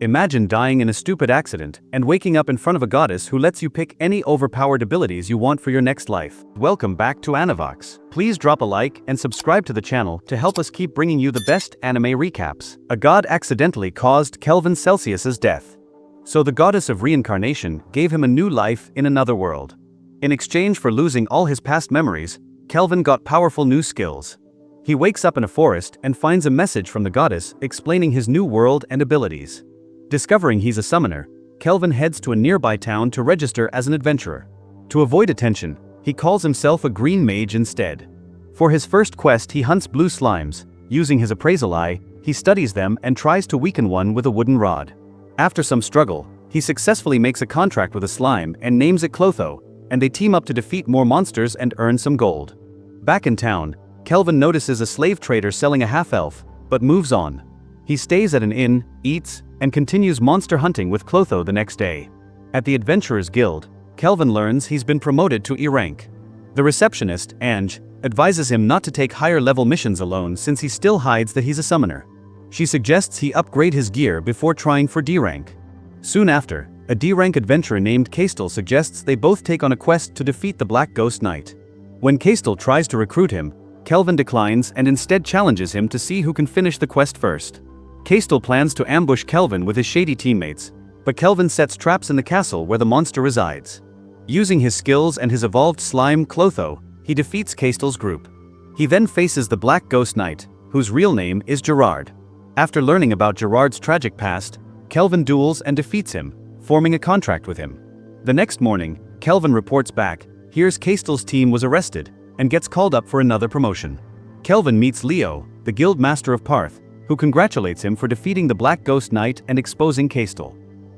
Imagine dying in a stupid accident and waking up in front of a goddess who lets you pick any overpowered abilities you want for your next life. Welcome back to AniVox. Please drop a like and subscribe to the channel to help us keep bringing you the best anime recaps. A god accidentally caused Kelvin Celsius's death. So the goddess of reincarnation gave him a new life in another world. In exchange for losing all his past memories, Kelvin got powerful new skills. He wakes up in a forest and finds a message from the goddess explaining his new world and abilities. Discovering he's a summoner, Kelvin heads to a nearby town to register as an adventurer. To avoid attention, he calls himself a green mage instead. For his first quest, he hunts blue slimes. Using his appraisal eye, he studies them and tries to weaken one with a wooden rod. After some struggle, he successfully makes a contract with a slime and names it Clotho, and they team up to defeat more monsters and earn some gold. Back in town, Kelvin notices a slave trader selling a half-elf, but moves on. He stays at an inn, eats, and continues monster hunting with Clotho the next day. At the Adventurers Guild, Kelvin learns he's been promoted to E rank. The receptionist, Ange, advises him not to take higher-level missions alone since he still hides that he's a summoner. She suggests he upgrade his gear before trying for D rank. Soon after, a D rank adventurer named Kastel suggests they both take on a quest to defeat the Black Ghost Knight. When Kastel tries to recruit him, Kelvin declines and instead challenges him to see who can finish the quest first. Kastel plans to ambush Kelvin with his shady teammates, but Kelvin sets traps in the castle where the monster resides. Using his skills and his evolved slime Clotho, he defeats Kastel's group. He then faces the Black Ghost Knight, whose real name is Gerard. After learning about Gerard's tragic past, Kelvin duels and defeats him, forming a contract with him. The next morning, Kelvin reports back, hears Kastel's team was arrested, and gets called up for another promotion. Kelvin meets Leo, the guild master of Parth, who congratulates him for defeating the Black Ghost Knight and exposing Kastel.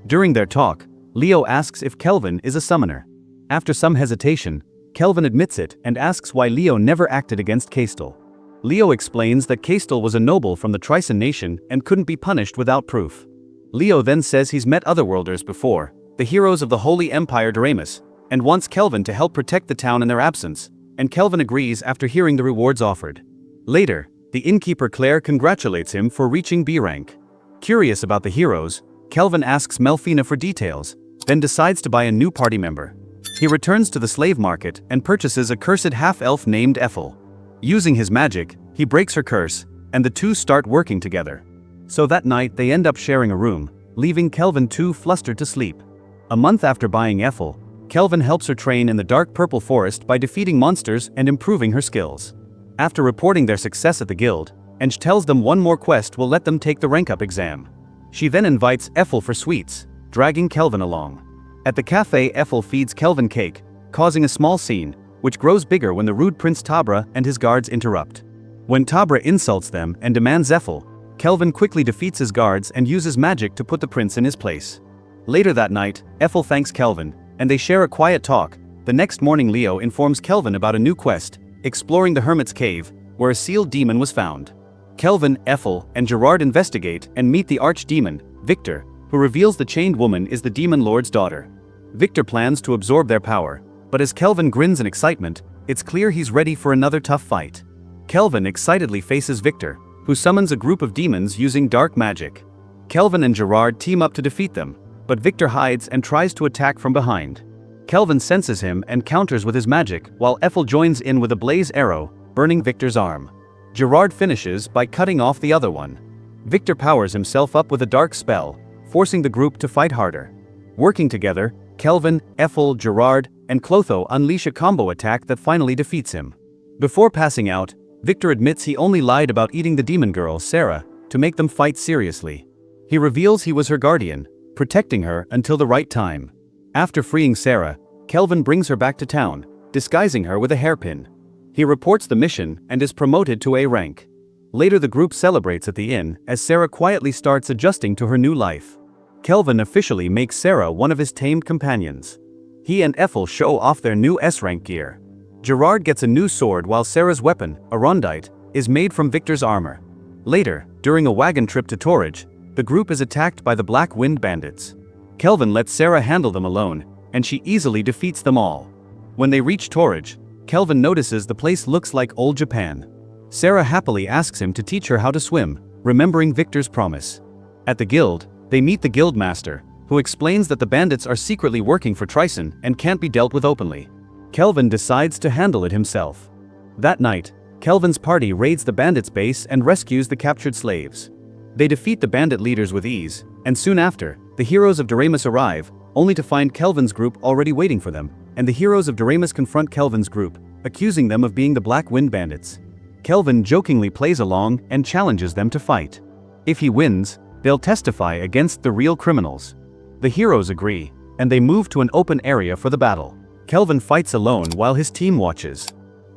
During their talk, Leo asks if Kelvin is a summoner. After some hesitation, Kelvin admits it and asks why Leo never acted against Kastel. Leo explains that Kastel was a noble from the Tricen nation and couldn't be punished without proof. Leo then says he's met otherworlders before, the heroes of the Holy Empire Doremus, and wants Kelvin to help protect the town in their absence, and Kelvin agrees after hearing the rewards offered. Later, the innkeeper Claire congratulates him for reaching B rank. Curious about the heroes, Kelvin asks Melfina for details, then decides to buy a new party member. He returns to the slave market and purchases a cursed half-elf named Ethel. Using his magic, he breaks her curse, and the two start working together. So that night they end up sharing a room, leaving Kelvin too flustered to sleep. A month after buying Ethel, Kelvin helps her train in the dark purple forest by defeating monsters and improving her skills. After reporting their success at the guild, Ange tells them one more quest will let them take the rank-up exam. She then invites Ethel for sweets, dragging Kelvin along. At the cafe, Ethel feeds Kelvin cake, causing a small scene, which grows bigger when the rude Prince Tabra and his guards interrupt. When Tabra insults them and demands Ethel, Kelvin quickly defeats his guards and uses magic to put the prince in his place. Later that night, Ethel thanks Kelvin, and they share a quiet talk. The next morning, Leo informs Kelvin about a new quest, exploring the Hermit's Cave, where a sealed demon was found. Kelvin, Ethel, and Gerard investigate and meet the archdemon, Victor, who reveals the chained woman is the demon lord's daughter. Victor plans to absorb their power, but as Kelvin grins in excitement, it's clear he's ready for another tough fight. Kelvin excitedly faces Victor, who summons a group of demons using dark magic. Kelvin and Gerard team up to defeat them, but Victor hides and tries to attack from behind. Kelvin senses him and counters with his magic, while Ethel joins in with a blaze arrow, burning Victor's arm. Gerard finishes by cutting off the other one. Victor powers himself up with a dark spell, forcing the group to fight harder. Working together, Kelvin, Ethel, Gerard, and Clotho unleash a combo attack that finally defeats him. Before passing out, Victor admits he only lied about eating the demon girl, Sarah, to make them fight seriously. He reveals he was her guardian, protecting her until the right time. After freeing Sarah, Kelvin brings her back to town, disguising her with a hairpin. He reports the mission and is promoted to A rank. Later the group celebrates at the inn as Sarah quietly starts adjusting to her new life. Kelvin officially makes Sarah one of his tamed companions. He and Ethel show off their new S-rank gear. Gerard gets a new sword while Sarah's weapon, a rondite, is made from Victor's armor. Later, during a wagon trip to Torridge, the group is attacked by the Black Wind Bandits. Kelvin lets Sarah handle them alone, and she easily defeats them all. When they reach Torridge, Kelvin notices the place looks like old Japan. Sarah happily asks him to teach her how to swim, remembering Victor's promise. At the guild, They meet the guildmaster, who explains that the bandits are secretly working for Tryson and can't be dealt with openly. Kelvin decides to handle it himself. That night, Kelvin's party raids the bandits' base and rescues the captured slaves. They defeat the bandit leaders with ease, and soon after, the heroes of Doremus arrive, only to find Kelvin's group already waiting for them, and the heroes of Doremus confront Kelvin's group, accusing them of being the Black Wind Bandits. Kelvin jokingly plays along and challenges them to fight. If he wins, they'll testify against the real criminals. The heroes agree, and they move to an open area for the battle. Kelvin fights alone while his team watches.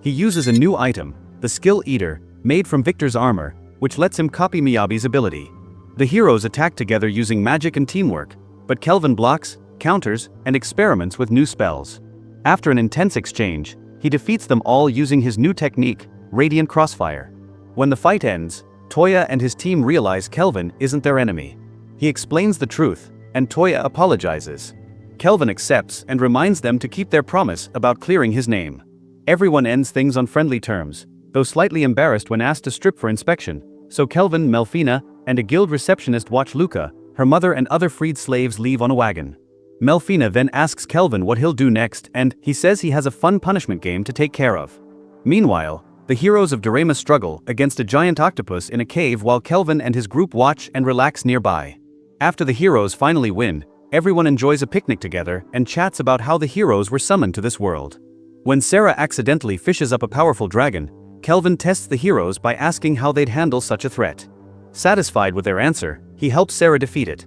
He uses a new item, the Skill Eater, made from Victor's armor, which lets him copy Miyabi's ability. The heroes attack together using magic and teamwork, but Kelvin blocks, counters, and experiments with new spells. After an intense exchange, he defeats them all using his new technique, Radiant Crossfire. When the fight ends, Toya and his team realize Kelvin isn't their enemy. He explains the truth, and Toya apologizes. Kelvin accepts and reminds them to keep their promise about clearing his name. Everyone ends things on friendly terms, though slightly embarrassed when asked to strip for inspection, so Kelvin, Melfina, and a guild receptionist watch Luca, her mother and other freed slaves leave on a wagon. Melfina then asks Kelvin what he'll do next, and he says he has a fun punishment game to take care of. Meanwhile, the heroes of Doremus struggle against a giant octopus in a cave while Kelvin and his group watch and relax nearby. After the heroes finally win, everyone enjoys a picnic together and chats about how the heroes were summoned to this world. When Sarah accidentally fishes up a powerful dragon, Kelvin tests the heroes by asking how they'd handle such a threat. Satisfied with their answer, he helps Sarah defeat it.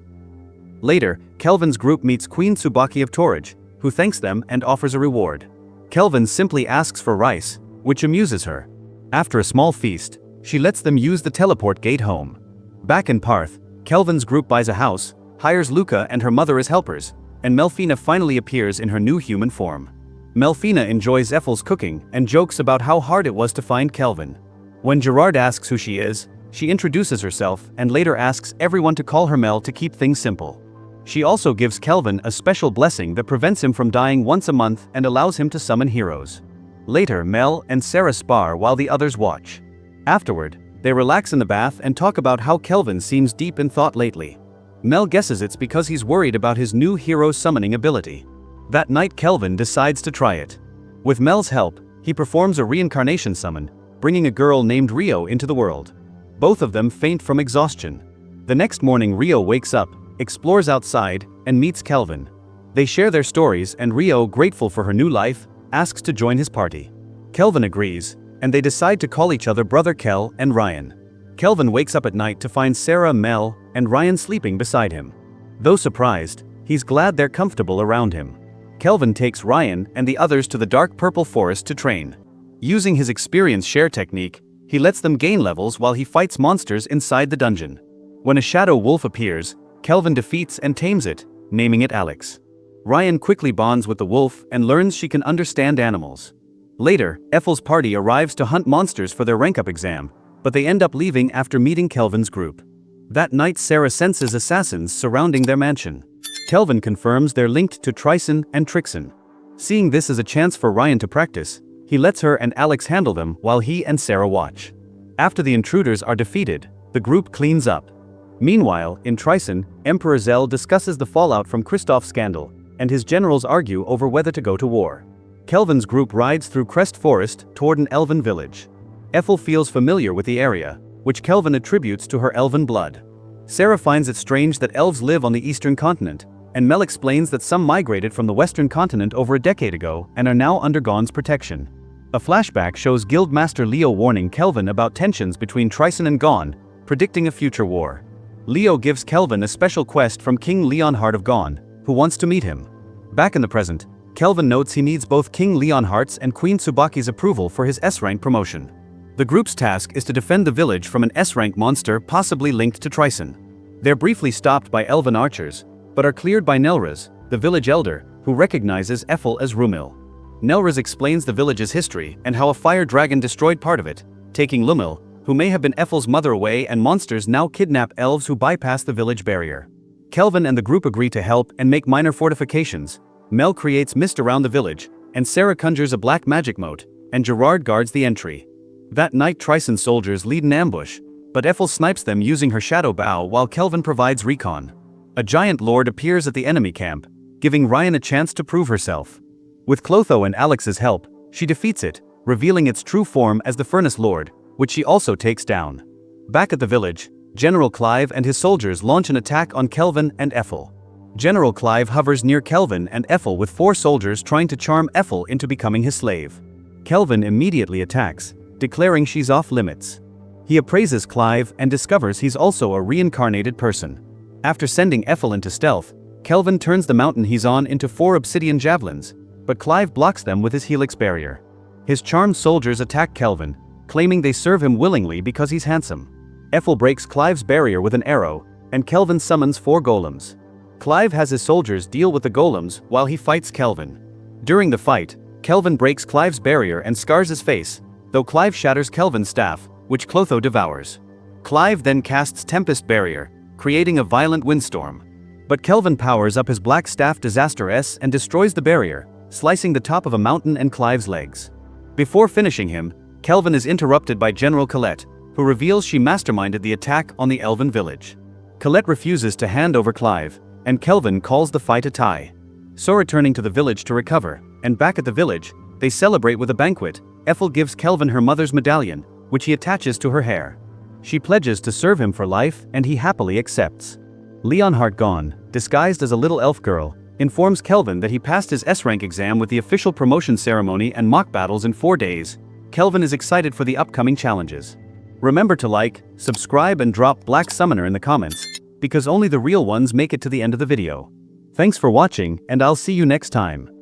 Later, Kelvin's group meets Queen Tsubaki of Torridge, who thanks them and offers a reward. Kelvin simply asks for rice, which amuses her. After a small feast, she lets them use the teleport gate home. Back in Parth, Kelvin's group buys a house, hires Luca and her mother as helpers, and Melfina finally appears in her new human form. Melfina enjoys Ethel's cooking and jokes about how hard it was to find Kelvin. When Gerard asks who she is, she introduces herself and later asks everyone to call her Mel to keep things simple. She also gives Kelvin a special blessing that prevents him from dying once a month and allows him to summon heroes. Later, Mel and Sarah spar while the others watch. Afterward, they relax in the bath and talk about how Kelvin seems deep in thought lately. Mel guesses it's because he's worried about his new hero summoning ability. That night Kelvin decides to try it. With Mel's help, he performs a reincarnation summon, bringing a girl named Rio into the world. Both of them faint from exhaustion. The next morning Rio wakes up, explores outside, and meets Kelvin. They share their stories and Rio, grateful for her new life, asks to join his party. Kelvin agrees, and they decide to call each other Brother Kel and Ryan. Kelvin wakes up at night to find Sarah, Mel, and Ryan sleeping beside him. Though surprised, he's glad they're comfortable around him. Kelvin takes Ryan and the others to the dark purple forest to train. Using his experience share technique, he lets them gain levels while he fights monsters inside the dungeon. When a shadow wolf appears, Kelvin defeats and tames it, naming it Alex. Ryan quickly bonds with the wolf and learns she can understand animals. Later, Ethel's party arrives to hunt monsters for their rank-up exam, but they end up leaving after meeting Kelvin's group. That night Sarah senses assassins surrounding their mansion. Kelvin confirms they're linked to Tryson and Trixon. Seeing this as a chance for Ryan to practice, he lets her and Alex handle them while he and Sarah watch. After the intruders are defeated, the group cleans up. Meanwhile, in Tryson, Emperor Zell discusses the fallout from Kristoff's scandal, and his generals argue over whether to go to war. Kelvin's group rides through Crest Forest toward an elven village. Ethel feels familiar with the area, which Kelvin attributes to her elven blood. Sarah finds it strange that elves live on the eastern continent, and Mel explains that some migrated from the western continent over a decade ago and are now under Gon's protection. A flashback shows Guildmaster Leo warning Kelvin about tensions between Tryson and Gon, predicting a future war. Leo gives Kelvin a special quest from King Leonhard of Gon, who wants to meet him. Back in the present, Kelvin notes he needs both King Leonhardt's and Queen Tsubaki's approval for his S-rank promotion. The group's task is to defend the village from an S-rank monster possibly linked to Tryson. They're briefly stopped by elven archers, but are cleared by Nelruz, the village elder, who recognizes Ethel as Rumil. Nelruz explains the village's history and how a fire dragon destroyed part of it, taking Lumil, who may have been Ethel's mother, away, and monsters now kidnap elves who bypass the village barrier. Kelvin and the group agree to help and make minor fortifications. Mel creates mist around the village, and Sarah conjures a black magic moat, and Gerard guards the entry. That night Tryson's soldiers lead an ambush, but Ethel snipes them using her shadow bow while Kelvin provides recon. A giant lord appears at the enemy camp, giving Ryan a chance to prove herself. With Clotho and Alex's help, she defeats it, revealing its true form as the Furnace Lord, which she also takes down. Back at the village, General Clive and his soldiers launch an attack on Kelvin and Ethel. General Clive hovers near Kelvin and Ethel with 4 soldiers trying to charm Ethel into becoming his slave. Kelvin immediately attacks, declaring she's off limits. He appraises Clive and discovers he's also a reincarnated person. After sending Ethel into stealth, Kelvin turns the mountain he's on into 4 obsidian javelins, but Clive blocks them with his helix barrier. His charmed soldiers attack Kelvin, claiming they serve him willingly because he's handsome. Ethel breaks Clive's barrier with an arrow, and Kelvin summons 4 golems. Clive has his soldiers deal with the golems while he fights Kelvin. During the fight, Kelvin breaks Clive's barrier and scars his face, though Clive shatters Kelvin's staff, which Clotho devours. Clive then casts Tempest Barrier, creating a violent windstorm. But Kelvin powers up his black staff Disaster S and destroys the barrier, slicing the top of a mountain and Clive's legs. Before finishing him, Kelvin is interrupted by General Colette, who reveals she masterminded the attack on the elven village. Colette refuses to hand over Clive, and Kelvin calls the fight a tie. So returning to the village to recover, and back at the village, they celebrate with a banquet. Ethel gives Kelvin her mother's medallion, which he attaches to her hair. She pledges to serve him for life, and he happily accepts. Leonhardt Gone, disguised as a little elf girl, informs Kelvin that he passed his S-rank exam with the official promotion ceremony and mock battles in 4 days. Kelvin is excited for the upcoming challenges. Remember to like, subscribe and drop Black Summoner in the comments, because only the real ones make it to the end of the video. Thanks for watching, and I'll see you next time.